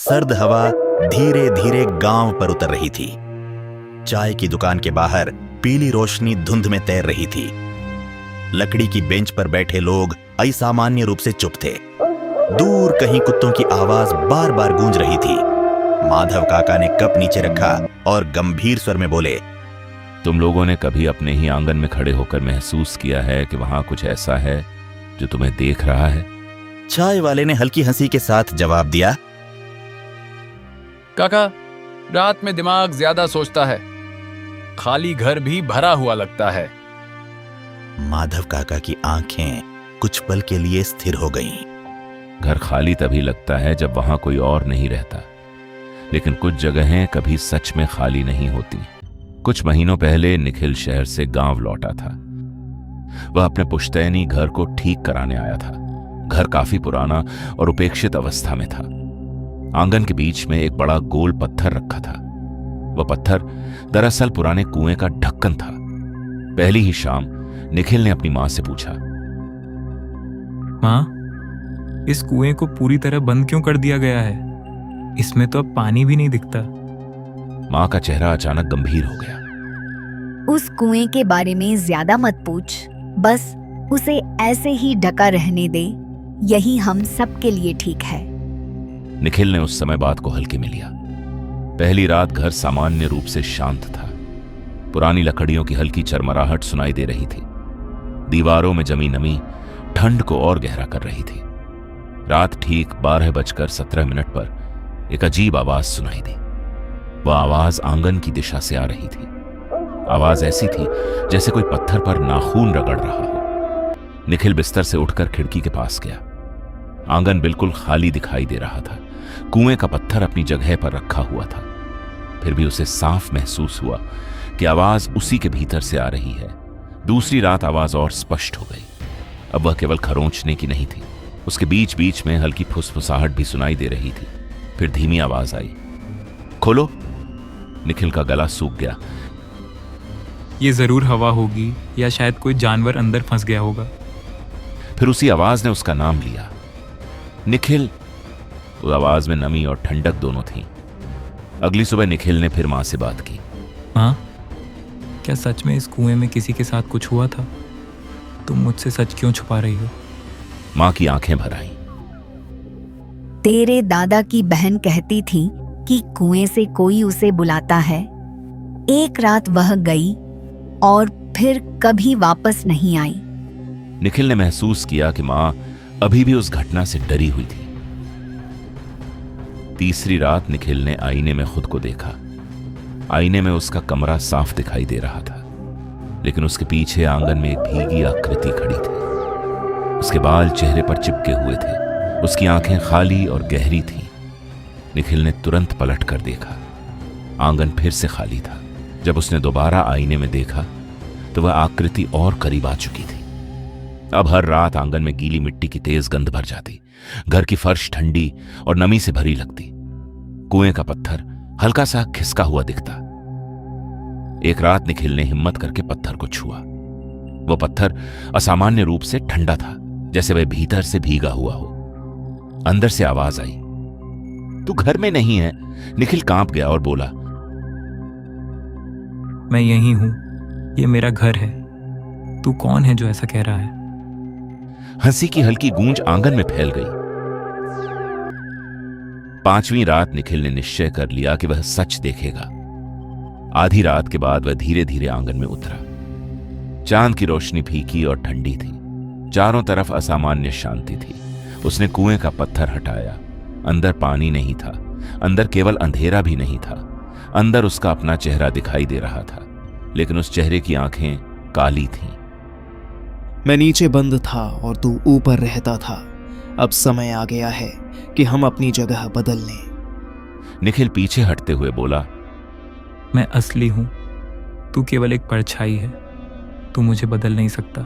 सर्द हवा धीरे धीरे गांव पर उतर रही थी। चाय की दुकान के बाहर पीली रोशनी धुंध में तैर रही थी। लकड़ी की बेंच पर बैठे लोग असामान्य रूप से चुप थे। दूर कहीं कुत्तों की आवाज बार बार गूंज रही थी। माधव काका ने कप नीचे रखा और गंभीर स्वर में बोले, तुम लोगों ने कभी अपने ही आंगन में खड़े होकर महसूस किया है कि वहां कुछ ऐसा है जो तुम्हें देख रहा है? चाय वाले ने हल्की हंसी के साथ जवाब दिया, काका, रात में दिमाग ज्यादा सोचता है, खाली घर भी भरा हुआ लगता है। माधव काका की आंखें कुछ पल के लिए स्थिर हो गईं। घर खाली तभी लगता है जब वहां कोई और नहीं रहता, लेकिन कुछ जगहें कभी सच में खाली नहीं होती। कुछ महीनों पहले निखिल शहर से गांव लौटा था। वह अपने पुश्तैनी घर को ठीक कराने आया था। घर काफी पुराना और उपेक्षित अवस्था में था। आंगन के बीच में एक बड़ा गोल पत्थर रखा था। वह पत्थर दरअसल पुराने कुएं का ढक्कन था। पहली ही शाम निखिल ने अपनी मां से पूछा, मां, इस कुएं को पूरी तरह बंद क्यों कर दिया गया है? इसमें तो अब पानी भी नहीं दिखता। मां का चेहरा अचानक गंभीर हो गया। उस कुएं के बारे में ज्यादा मत पूछ, बस उसे ऐसे ही ढका रहने दे, यही हम सबके लिए ठीक है। निखिल ने उस समय बात को हल्के में लिया। पहली रात घर सामान्य रूप से शांत था। पुरानी लकड़ियों की हल्की चरमराहट सुनाई दे रही थी। दीवारों में जमी नमी ठंड को और गहरा कर रही थी। रात ठीक 12:17 पर एक अजीब आवाज सुनाई दी। वह आवाज आंगन की दिशा से आ रही थी। आवाज ऐसी थी जैसे कोई पत्थर पर नाखून रगड़ रहा हो। निखिल बिस्तर से उठकर खिड़की के पास गया। आंगन बिल्कुल खाली दिखाई दे रहा था। कुएं का पत्थर अपनी जगह पर रखा हुआ था। फिर भी उसे साफ महसूस हुआ कि आवाज उसी के भीतर से आ रही है। दूसरी रात आवाज और स्पष्ट हो गई। अब वह केवल खरोंचने की नहीं थी। उसके बीच बीच में हल्की फुसफुसाहट भी सुनाई दे रही थी। फिर धीमी आवाज आई, खोलो। निखिल का गला सूख गया। ये जरूर हवा होगी या शायद कोई जानवर अंदर फंस गया होगा। फिर उसी आवाज ने उसका नाम लिया, निखिल। उस आवाज में नमी और ठंडक दोनों थी। अगली सुबह निखिल ने फिर मां से बात की। मां, क्या सच में इस कुएं में किसी के साथ कुछ हुआ था? तुम मुझसे सच क्यों छुपा रही हो? मां की आंखें भर आईं। तेरे दादा की बहन कहती थी कि कुएं से कोई उसे बुलाता है। एक रात वह गई और फिर कभी वापस नहीं आई। निखिल ने महसूस किया कि मां अभी भी उस घटना से डरी हुई थी। तीसरी रात निखिल ने आईने में खुद को देखा। आईने में उसका कमरा साफ दिखाई दे रहा था, लेकिन उसके पीछे आंगन में एक भीगी आकृति खड़ी थी। उसके बाल चेहरे पर चिपके हुए थे। उसकी आंखें खाली और गहरी थीं। निखिल ने तुरंत पलट कर देखा। आंगन फिर से खाली था। जब उसने दोबारा आईने में देखा तो वह आकृति और करीब आ चुकी थी। अब हर रात आंगन में गीली मिट्टी की तेज गंध भर जाती। घर की फर्श ठंडी और नमी से भरी लगती। कुएं का पत्थर हल्का सा खिसका हुआ दिखता। एक रात निखिल ने हिम्मत करके पत्थर को छुआ। वो पत्थर असामान्य रूप से ठंडा था, जैसे वह भीतर से भीगा हुआ हो। अंदर से आवाज आई, तू घर में नहीं है। निखिल कांप गया और बोला, मैं यही हूं, ये मेरा घर है। तू कौन है जो ऐसा कह रहा है? हंसी की हल्की गूंज आंगन में फैल गई। 5वीं रात निखिल ने निश्चय कर लिया कि वह सच देखेगा। आधी रात के बाद वह धीरे धीरे आंगन में उतरा। चांद की रोशनी फीकी और ठंडी थी। चारों तरफ असामान्य शांति थी। उसने कुएं का पत्थर हटाया। अंदर पानी नहीं था। अंदर केवल अंधेरा भी नहीं था। अंदर उसका अपना चेहरा दिखाई दे रहा था, लेकिन उस चेहरे की आंखें काली थीं। मैं नीचे बंद था और तू ऊपर रहता था। अब समय आ गया है कि हम अपनी जगह बदल लें। निखिल पीछे हटते हुए बोला, मैं असली हूं, तू केवल एक परछाई है। तू मुझे बदल नहीं सकता।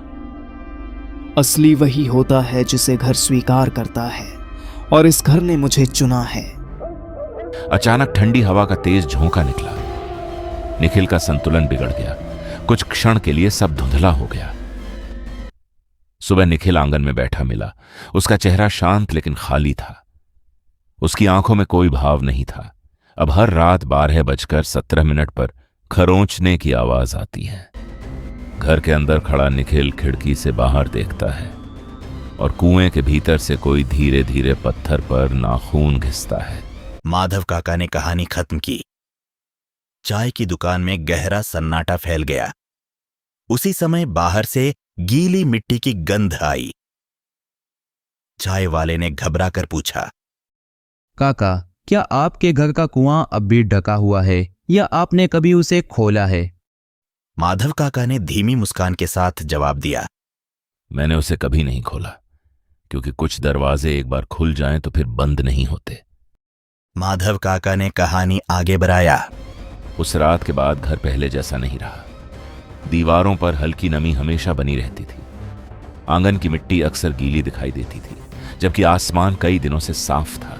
असली वही होता है जिसे घर स्वीकार करता है, और इस घर ने मुझे चुना है। अचानक ठंडी हवा का तेज झोंका निकला। निखिल का संतुलन बिगड़ गया। कुछ क्षण के लिए सब धुंधला हो गया। सुबह निखिल आंगन में बैठा मिला। उसका चेहरा शांत लेकिन खाली था। उसकी आंखों में कोई भाव नहीं था। अब हर रात 12:17 पर खरोंचने की आवाज आती है। घर के अंदर खड़ा निखिल खिड़की से बाहर देखता है और कुएं के भीतर से कोई धीरे धीरे पत्थर पर नाखून घिसता है। माधव काका ने कहानी खत्म की। चाय की दुकान में गहरा सन्नाटा फैल गया। उसी समय बाहर से गीली मिट्टी की गंध आई। चाय वाले ने घबरा कर पूछा, काका, क्या आपके घर का कुआं अब भी ढका हुआ है या आपने कभी उसे खोला है? माधव काका ने धीमी मुस्कान के साथ जवाब दिया, मैंने उसे कभी नहीं खोला, क्योंकि कुछ दरवाजे एक बार खुल जाएं तो फिर बंद नहीं होते। माधव काका ने कहानी आगे बढ़ाया। उस रात के बाद घर पहले जैसा नहीं रहा। दीवारों पर हल्की नमी हमेशा बनी रहती थी। आंगन की मिट्टी अक्सर गीली दिखाई देती थी, जबकि आसमान कई दिनों से साफ था।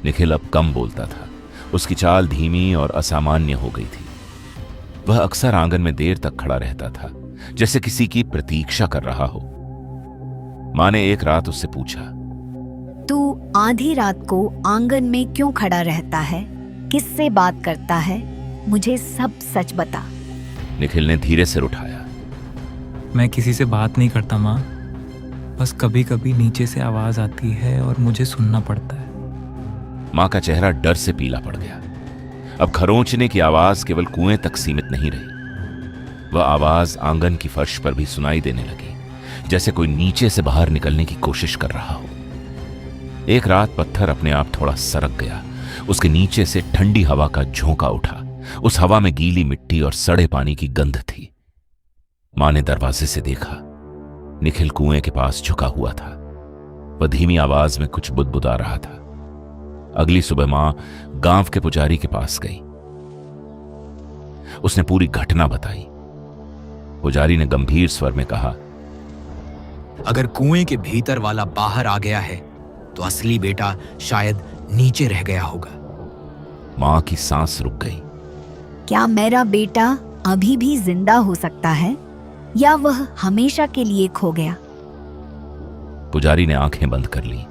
निखिल अब कम बोलता था। उसकी चाल धीमी और असामान्य हो गई थी। वह अक्सर आंगन में देर तक खड़ा रहता था, जैसे किसी की प्रतीक्षा कर रहा हो। मां ने एक रात उससे पूछा, तू आधी रात को आंगन में क्यों खड़ा रहता है? किससे बात करता है? मुझे सब सच बता। निखिल ने धीरे से उठाया। मैं किसी से बात नहीं करता माँ, बस कभी कभी नीचे से आवाज आती है और मुझे सुनना पड़ता है। मां का चेहरा डर से पीला पड़ गया। अब खरोंचने की आवाज केवल कुएं तक सीमित नहीं रही। वह आवाज आंगन की फर्श पर भी सुनाई देने लगी, जैसे कोई नीचे से बाहर निकलने की कोशिश कर रहा हो। एक रात पत्थर अपने आप थोड़ा सरक गया। उसके नीचे से ठंडी हवा का झोंका उठा। उस हवा में गीली मिट्टी और सड़े पानी की गंध थी। मां ने दरवाजे से देखा। निखिल कुएं के पास झुका हुआ था। वह धीमी आवाज में कुछ बुदबुदा रहा था। अगली सुबह मां गांव के पुजारी के पास गई। उसने पूरी घटना बताई। पुजारी ने गंभीर स्वर में कहा, अगर कुएं के भीतर वाला बाहर आ गया है तो असली बेटा शायद नीचे रह गया होगा। मां की सांस रुक गई। क्या मेरा बेटा अभी भी जिंदा हो सकता है या वह हमेशा के लिए खो गया? पुजारी ने आंखें बंद कर ली।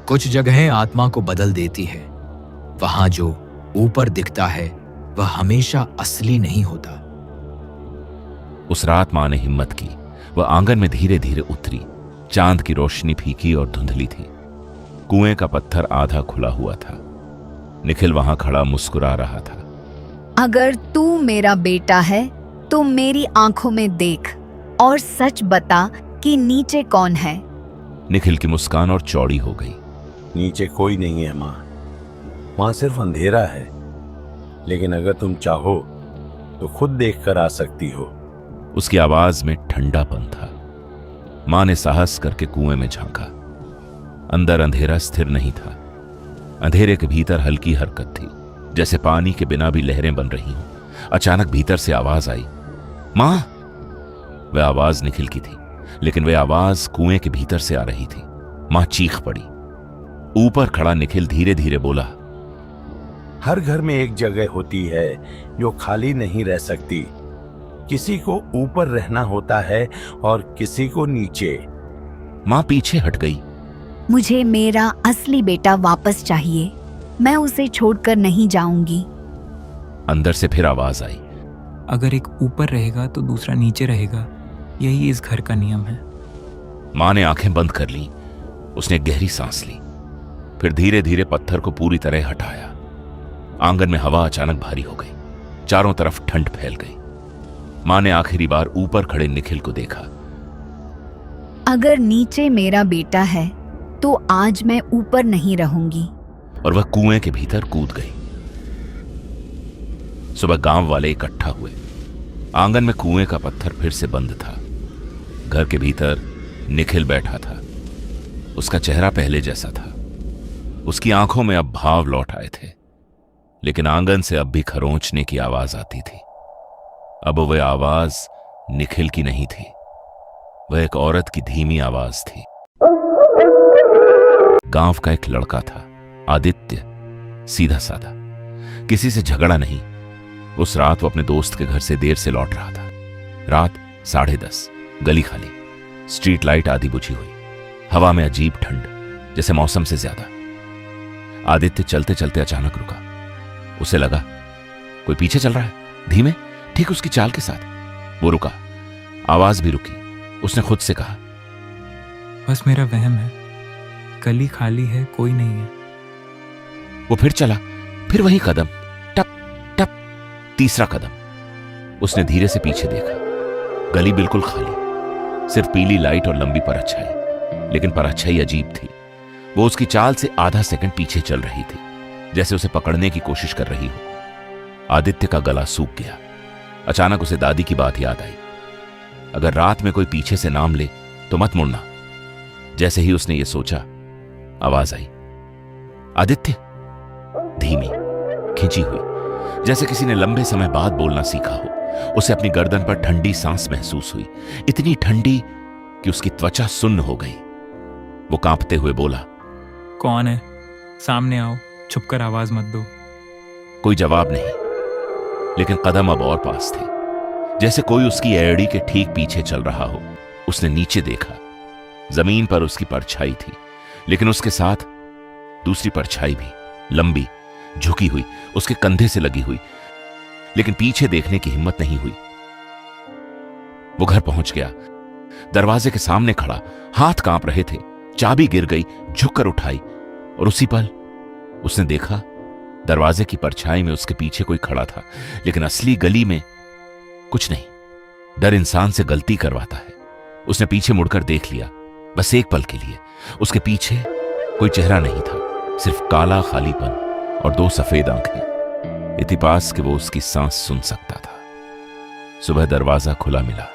कुछ जगहें आत्मा को बदल देती है। वहां जो ऊपर दिखता है वह हमेशा असली नहीं होता। उस रात मां ने हिम्मत की। वह आंगन में धीरे धीरे उतरी। चांद की रोशनी फीकी और धुंधली थी। कुएं का पत्थर आधा खुला हुआ था। निखिल वहां खड़ा मुस्कुरा रहा था। अगर तू मेरा बेटा है तो मेरी आंखों में देख और सच बता कि नीचे कौन है। निखिल की मुस्कान और चौड़ी हो गई। नीचे कोई नहीं है माँ, वहां सिर्फ अंधेरा है। लेकिन अगर तुम चाहो तो खुद देख कर आ सकती हो। उसकी आवाज में ठंडापन था। मां ने साहस करके कुएं में झांका। अंदर अंधेरा स्थिर नहीं था। अंधेरे के भीतर हल्की हरकत थी, जैसे पानी के बिना भी लहरें बन रही हों। अचानक भीतर से आवाज आई, मां। वह आवाज निखिल की थी, लेकिन वह आवाज कुएं के भीतर से आ रही थी। मां चीख पड़ी। ऊपर खड़ा निखिल धीरे धीरे बोला, हर घर में एक जगह होती है जो खाली नहीं रह सकती। किसी को ऊपर रहना होता है और किसी को नीचे। मां पीछे हट गई। मुझे मेरा असली बेटा वापस चाहिए। मैं उसे छोड़कर नहीं जाऊंगी। अंदर से फिर आवाज आई, अगर एक ऊपर रहेगा तो दूसरा नीचे रहेगा। यही इस घर का नियम है। मां ने आंखें बंद कर ली। उसने गहरी सांस ली, फिर धीरे धीरे पत्थर को पूरी तरह हटाया। आंगन में हवा अचानक भारी हो गई। चारों तरफ ठंड फैल गई। मां ने आखिरी बार ऊपर खड़े निखिल को देखा। अगर नीचे मेरा बेटा है तो आज मैं ऊपर नहीं रहूंगी। और वह कुएं के भीतर कूद गई। सुबह गांव वाले इकट्ठा हुए। आंगन में कुएं का पत्थर फिर से बंद था। घर के भीतर निखिल बैठा था। उसका चेहरा पहले जैसा था। उसकी आंखों में अब भाव लौट आए थे, लेकिन आंगन से अब भी खरोंचने की आवाज आती थी। अब वह आवाज निखिल की नहीं थी। वह एक औरत की धीमी आवाज थी। गांव का एक लड़का था, आदित्य, सीधा साधा, किसी से झगड़ा नहीं। उस रात वो अपने दोस्त के घर से देर से लौट रहा था। रात 10:30, गली खाली, स्ट्रीट लाइट आधी बुझी हुई, हवा में अजीब ठंड। जैसे मौसम से ज्यादा। आदित्य चलते चलते अचानक रुका। उसे लगा कोई पीछे चल रहा है, धीमे, ठीक उसकी चाल के साथ। वो रुका, आवाज भी रुकी। उसने खुद से कहा, बस मेरा वहम है, गली खाली है, कोई नहीं है। वो फिर चला, फिर वही कदम, टप टप, तीसरा कदम। उसने धीरे से पीछे देखा। गली बिल्कुल खाली, सिर्फ पीली लाइट और लंबी परछाई। लेकिन परछाई अजीब थी। वो उसकी चाल से आधा सेकंड पीछे चल रही थी, जैसे उसे पकड़ने की कोशिश कर रही हो। आदित्य का गला सूख गया। अचानक उसे दादी की बात याद आई, अगर रात में कोई पीछे से नाम ले तो मत मुड़ना। जैसे ही उसने ये सोचा, आवाज आई, आदित्य। धीमी, खिंची हुई, जैसे किसी ने लंबे समय बाद बोलना सीखा हो। उसे अपनी गर्दन पर ठंडी सांस महसूस हुई, इतनी ठंडी कि उसकी त्वचा सुन्न हो गई। वो कांपते हुए बोला, कौन है? सामने आओ, छुप कर आवाज मत दो। कोई जवाब नहीं, लेकिन कदम अब और पास थे, जैसे कोई उसकी एड़ी के ठीक पीछे चल रहा हो। उसने नीचे देखा। जमीन पर उसकी परछाई थी, लेकिन उसके साथ दूसरी परछाई भी, लंबी, झुकी हुई, उसके कंधे से लगी हुई। लेकिन पीछे देखने की हिम्मत नहीं हुई। वो घर पहुंच गया, दरवाजे के सामने खड़ा, हाथ कांप रहे थे। चाबी गिर गई, झुककर उठाई, और उसी पल उसने देखा दरवाजे की परछाई में उसके पीछे कोई खड़ा था। लेकिन असली गली में कुछ नहीं। डर इंसान से गलती करवाता है। उसने पीछे मुड़कर देख लिया, बस एक पल के लिए। उसके पीछे कोई चेहरा नहीं था, सिर्फ काला खालीपन और दो सफेद आंखें, इतनी पास कि वो उसकी सांस सुन सकता था। सुबह दरवाजा खुला मिला।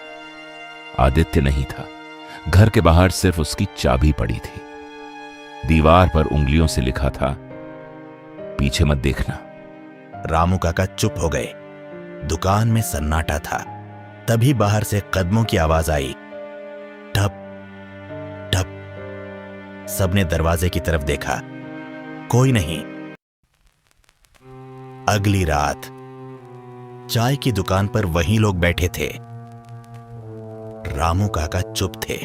आदित्य नहीं था। घर के बाहर सिर्फ उसकी चाबी पड़ी थी। दीवार पर उंगलियों से लिखा था, पीछे मत देखना। रामू काका चुप हो गए। दुकान में सन्नाटा था। तभी बाहर से कदमों की आवाज आई, ठप ठप। सबने दरवाजे की तरफ देखा, कोई नहीं। अगली रात चाय की दुकान पर वही लोग बैठे थे। रामू काका चुप थे।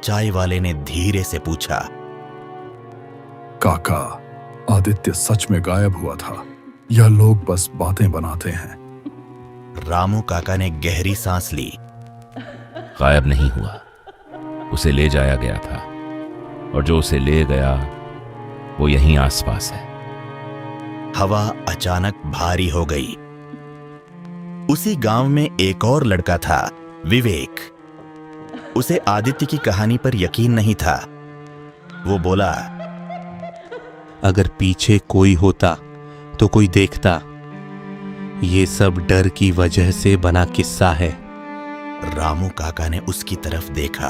चाय वाले ने धीरे से पूछा, काका, आदित्य सच में गायब हुआ था या लोग बस बातें बनाते हैं? रामू काका ने गहरी सांस ली। गायब नहीं हुआ, उसे ले जाया गया था, और जो उसे ले गया वो यहीं आसपास है। हवा अचानक भारी हो गई। उसी गांव में एक और लड़का था, विवेक। उसे आदित्य की कहानी पर यकीन नहीं था। वो बोला, अगर पीछे कोई होता तो कोई देखता। ये सब डर की वजह से बना किस्सा है। रामू काका ने उसकी तरफ देखा।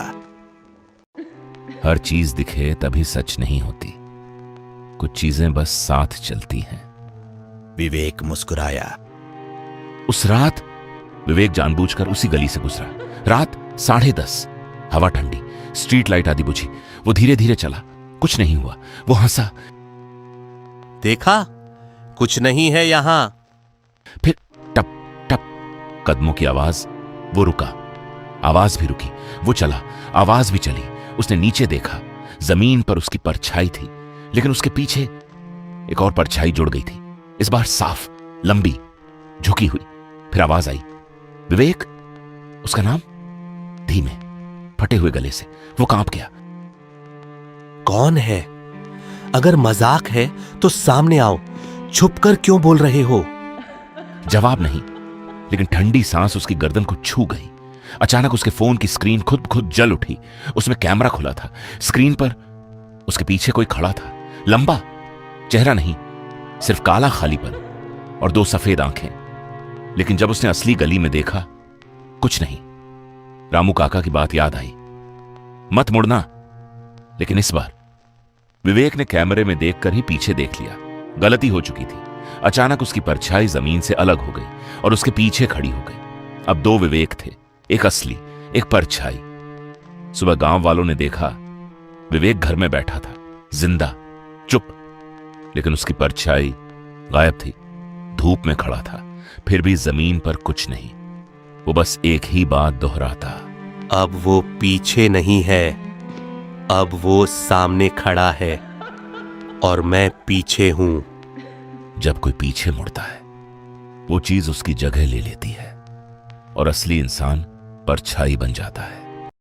हर चीज दिखे तभी सच नहीं होती, कुछ चीजें बस साथ चलती हैं। विवेक मुस्कुराया। उस रात विवेक जानबूझकर उसी गली से गुजरा। रात 10:30, हवा ठंडी, स्ट्रीट लाइट आदि बुझी। वो धीरे धीरे चला, कुछ नहीं हुआ। वो हंसा, देखा, कुछ नहीं है यहां। फिर टप टप कदमों की आवाज। वो रुका, आवाज भी रुकी। वो चला, आवाज भी चली। उसने नीचे देखा, जमीन पर उसकी परछाई थी, लेकिन उसके पीछे एक और परछाई जुड़ गई थी, इस बार साफ, लंबी, झुकी हुई। फिर आवाज आई, विवेक। उसका नाम, धीमे, फटे हुए गले से। वो कांप गया। कौन है? अगर मजाक है तो सामने आओ, छुपकर क्यों बोल रहे हो? जवाब नहीं, लेकिन ठंडी सांस उसकी गर्दन को छू गई। अचानक उसके फोन की स्क्रीन खुद जल उठी। उसमें कैमरा खुला था। स्क्रीन पर उसके पीछे कोई खड़ा था, लंबा, चेहरा नहीं, सिर्फ काला खालीपन और दो सफेद आंखें। लेकिन जब उसने असली गली में देखा, कुछ नहीं। रामू काका की बात याद आई, मत मुड़ना। लेकिन इस बार विवेक ने कैमरे में देखकर ही पीछे देख लिया। गलती हो चुकी थी। अचानक उसकी परछाई जमीन से अलग हो गई और उसके पीछे खड़ी हो गई। अब दो विवेक थे, एक असली, एक परछाई। सुबह गांव वालों ने देखा, विवेक घर में बैठा था, जिंदा, चुप, लेकिन उसकी परछाई गायब थी, धूप में खड़ा था। फिर भी जमीन पर कुछ नहीं। वो बस एक ही बात दोहराता, अब वो पीछे नहीं है, अब वो सामने खड़ा है और मैं पीछे हूं। जब कोई पीछे मुड़ता है वो चीज उसकी जगह ले लेती है और असली इंसान परछाई बन जाता है।